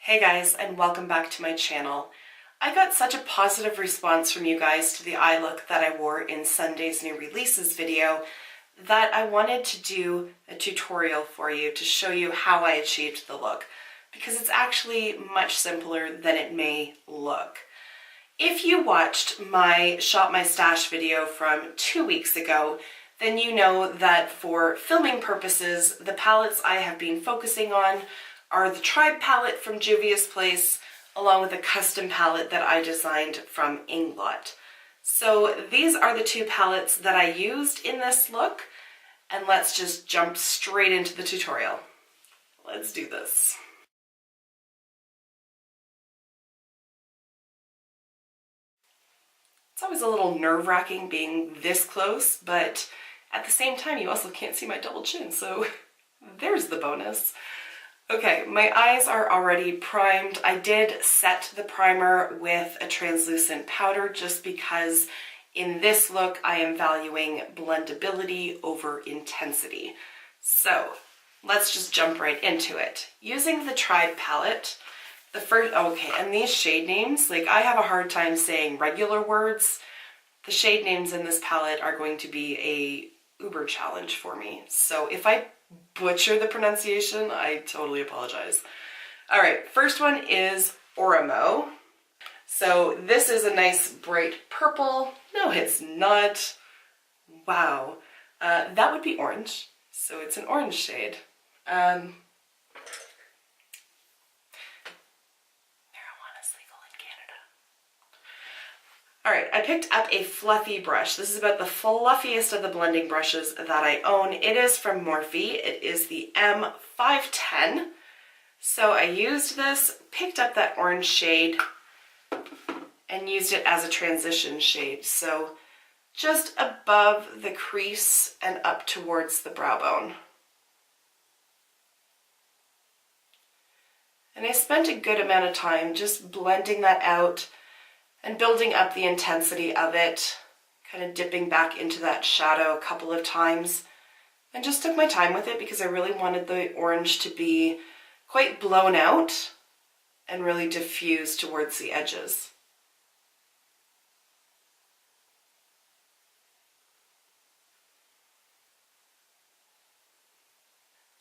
Hey guys, and welcome back to my channel. I got such a positive response from you guys to the eye look that I wore in Sunday's new releases video that I wanted to do a tutorial for you to show you how I achieved the look, because it's actually much simpler than it may look. If you watched my Shop My Stash video from 2 weeks ago, then you know that for filming purposes, the palettes I have been focusing on are the Tribe palette from Juvia's place, along with a custom palette that I designed from Inglot. So these are the two palettes that I used in this look, and let's just jump straight into the tutorial. Let's do this. It's always a little nerve-wracking being this close, but at the same time you also can't see my double chin, so there's the bonus. Okay, my eyes are already primed. I did set the primer with a translucent powder just because in this look I am valuing blendability over intensity. So let's just jump right into it. Using the Tribe palette, and these shade names, like I have a hard time saying regular words. The shade names in this palette are going to be a uber challenge for me. So if I butcher the pronunciation, I totally apologize. All right, first one is Oramo. So this is a nice bright purple. No, it's not. Wow. That would be orange. So it's an orange shade. Marijuana is legal in Canada. All right, I picked up a fluffy brush. This is about the fluffiest of the blending brushes that I own. It is from Morphe. It is the M510. So I used this, picked up that orange shade, and used it as a transition shade. So just above the crease and up towards the brow bone. And I spent a good amount of time just blending that out and building up the intensity of it, kind of dipping back into that shadow a couple of times, and just took my time with it because I really wanted the orange to be quite blown out and really diffuse towards the edges.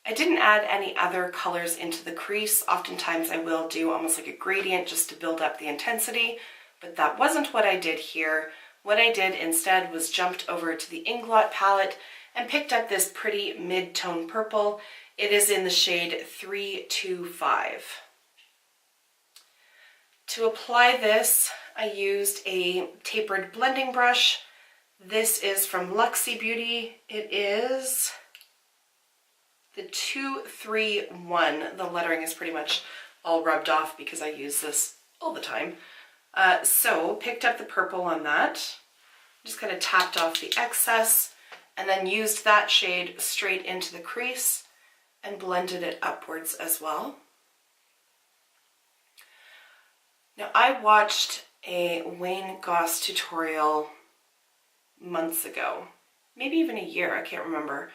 I didn't add any other colors into the crease. Oftentimes I will do almost like a gradient just to build up the intensity, but that wasn't what I did here. What I did instead was jumped over to the Inglot palette and picked up this pretty mid-tone purple. It is in the shade 325. To apply this, I used a tapered blending brush. This is from Luxie Beauty. It is the 231. The lettering is pretty much all rubbed off because I use this all the time. So picked up the purple on that, just kind of tapped off the excess, and then used that shade straight into the crease and blended it upwards as well. Now I watched a Wayne Goss tutorial months ago, maybe even a year, I can't remember.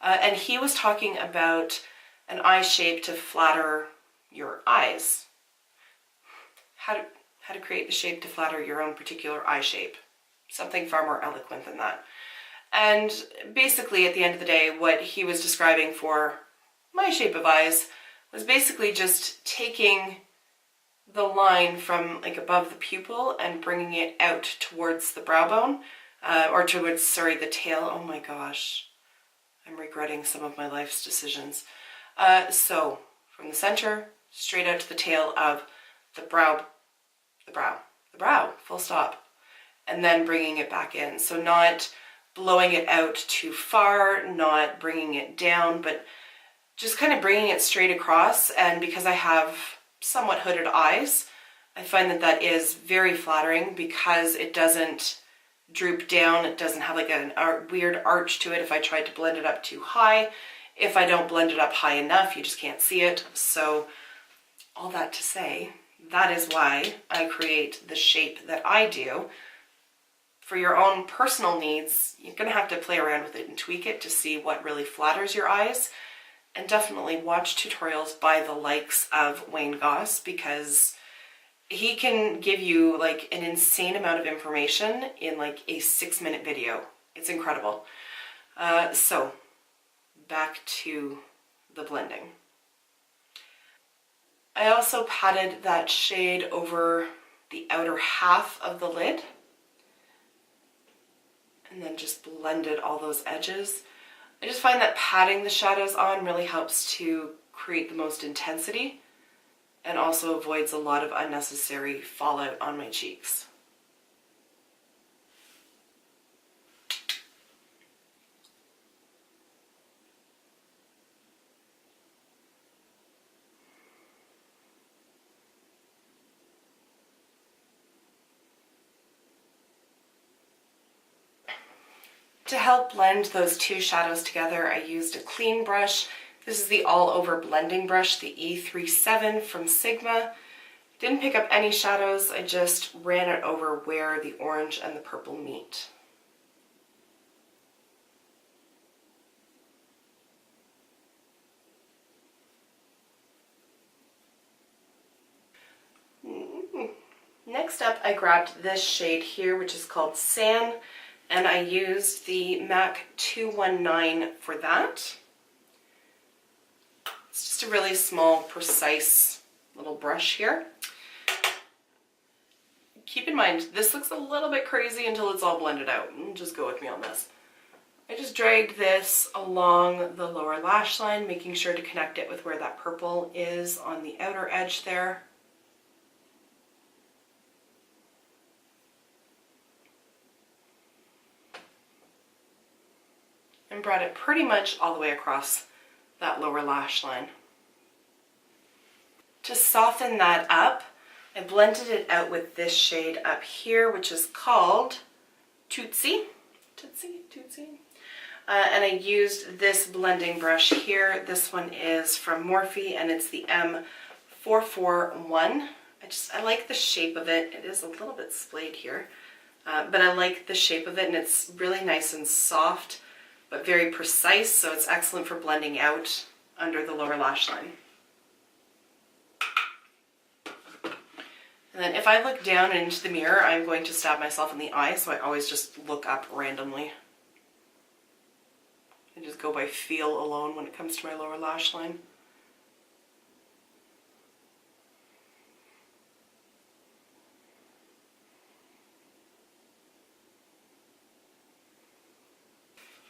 And he was talking about an eye shape to flatter your eyes. How to create the shape to flatter your own particular eye shape. Something far more eloquent than that. And basically at the end of the day, what he was describing for my shape of eyes was basically just taking the line from like above the pupil and bringing it out towards the brow bone, or towards, the tail. Oh my gosh. I'm regretting some of my life's decisions. So from the center, straight out to the tail of the brow, full stop, and then bringing it back in. So not blowing it out too far, not bringing it down, but just kind of bringing it straight across. And because I have somewhat hooded eyes, I find that that is very flattering because it doesn't droop down. It doesn't have like a weird arch to it if I tried to blend it up too high. If I don't blend it up high enough, you just can't see it. So all that to say, that is why I create the shape that I do. For your own personal needs, you're going to have to play around with it and tweak it to see what really flatters your eyes. and definitely watch tutorials by the likes of Wayne Goss, because he can give you like an insane amount of information in like a 6-minute video. It's incredible. So back to the blending. I also patted that shade over the outer half of the lid and then just blended all those edges. I just find that patting the shadows on really helps to create the most intensity and also avoids a lot of unnecessary fallout on my cheeks. To help blend those two shadows together, I used a clean brush. This is the all-over blending brush, the E37 from Sigma. Didn't pick up any shadows, I just ran it over where the orange and the purple meet. Next up, I grabbed this shade here, which is called Sand, and I used the MAC 219 for that. It's just a really small, precise little brush here. Keep in mind, this looks a little bit crazy until it's all blended out. Just go with me on this. I just dragged this along the lower lash line, making sure to connect it with where that purple is on the outer edge there. And brought it pretty much all the way across that lower lash line. To soften that up, I blended it out with this shade up here, which is called Tootsie. And I used this blending brush here. This one is from Morphe and it's the M441. I like the shape of it. It is a little bit splayed here, but I like the shape of it, and it's really nice and soft, but very precise, so it's excellent for blending out under the lower lash line. And then if I look down into the mirror, I'm going to stab myself in the eye, so I always just look up randomly. I just go by feel alone when it comes to my lower lash line.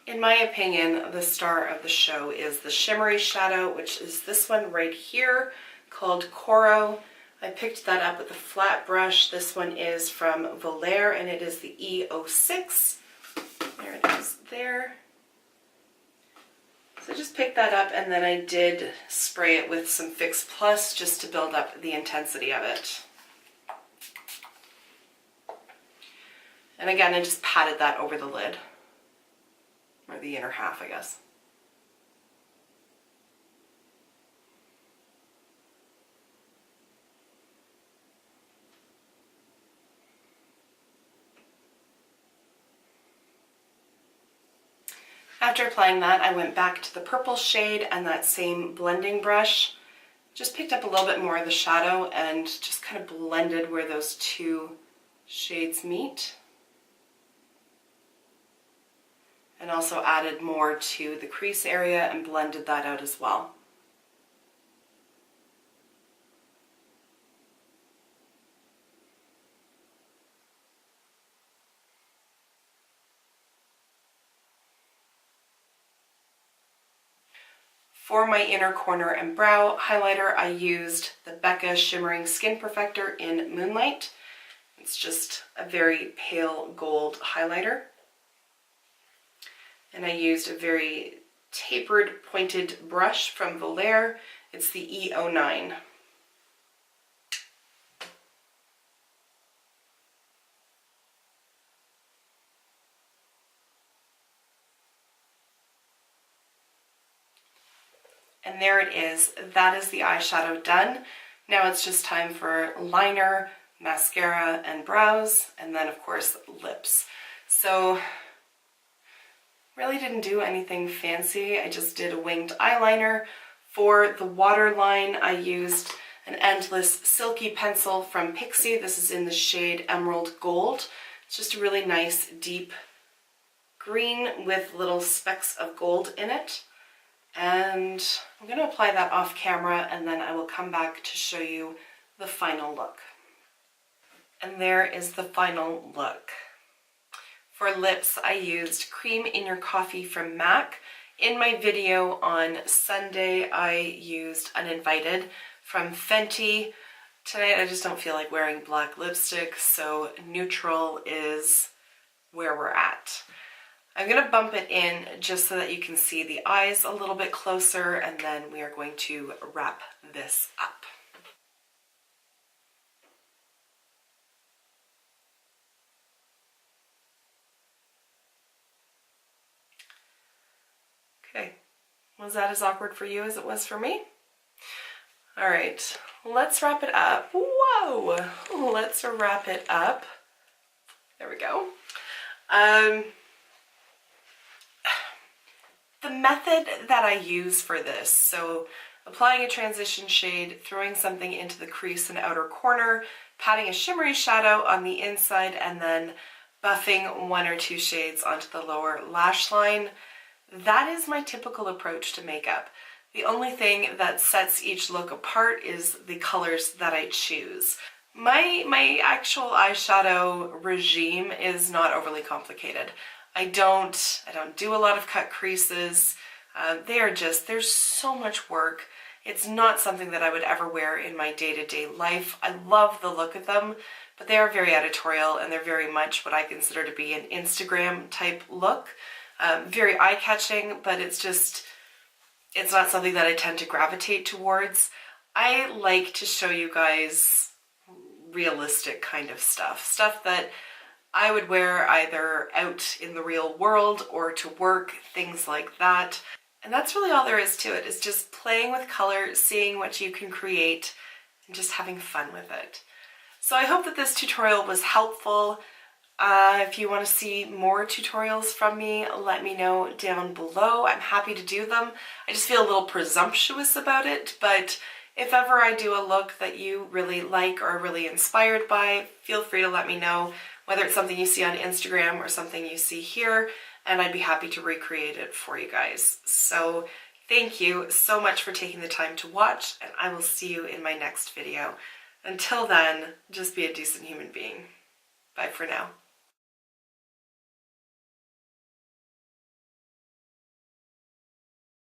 In my opinion, the star of the show is the shimmery shadow, which is this one right here called Coro. I picked that up with a flat brush. This one is from Volair and it is the E06. There it is there. So I just picked that up and then I did spray it with some Fix Plus just to build up the intensity of it. And again, I just patted that over the lid. Or the inner half, I guess. After applying that, I went back to the purple shade and that same blending brush. Just picked up a little bit more of the shadow and just kind of blended where those two shades meet. And also added more to the crease area and blended that out as well. For my inner corner and brow highlighter, I used the Becca Shimmering Skin Perfector in Moonlight. It's just a very pale gold highlighter. And I used a very tapered pointed brush from Volair. It's the E09. And there it is. That is the eyeshadow done. Now it's just time for liner, mascara, and brows, and then of course lips. So Really didn't do anything fancy. I just did a winged eyeliner. For the waterline, I used an Endless Silky pencil from Pixie. This is in the shade Emerald Gold. It's just a really nice deep green with little specks of gold in it. And I'm going to apply that off camera, and then I will come back to show you the final look. And there is the final look. For lips, I used Cream in Your Coffee from MAC. In my video on Sunday, I used Uninvited from Fenty. Tonight, I just don't feel like wearing black lipstick, so neutral is where we're at. I'm going to bump it in just so that you can see the eyes a little bit closer, and then we are going to wrap this up. Okay, was that as awkward for you as it was for me? All right, let's wrap it up. Whoa, let's wrap it up. There we go. The method that I use for this, so applying a transition shade, throwing something into the crease and outer corner, patting a shimmery shadow on the inside, and then buffing 1 or 2 shades onto the lower lash line. That is my typical approach to makeup. The only thing that sets each look apart is the colors that I choose. My actual eyeshadow regime is not overly complicated. I don't do a lot of cut creases. There's so much work. It's not something that I would ever wear in my day-to-day life. I love the look of them, but they are very editorial, and they're very much what I consider to be an Instagram type look. Very eye-catching, but it's not something that I tend to gravitate towards. I like to show you guys realistic kind of stuff that I would wear either out in the real world or to work, things like that. And that's really all there is to it, is just playing with color, seeing what you can create, and just having fun with it. So I hope that this tutorial was helpful. If you want to see more tutorials from me, let me know down below. I'm happy to do them. I just feel a little presumptuous about it, but if ever I do a look that you really like or are really inspired by, feel free to let me know, whether it's something you see on Instagram or something you see here, and I'd be happy to recreate it for you guys. So thank you so much for taking the time to watch, and I will see you in my next video. Until then, just be a decent human being. Bye for now.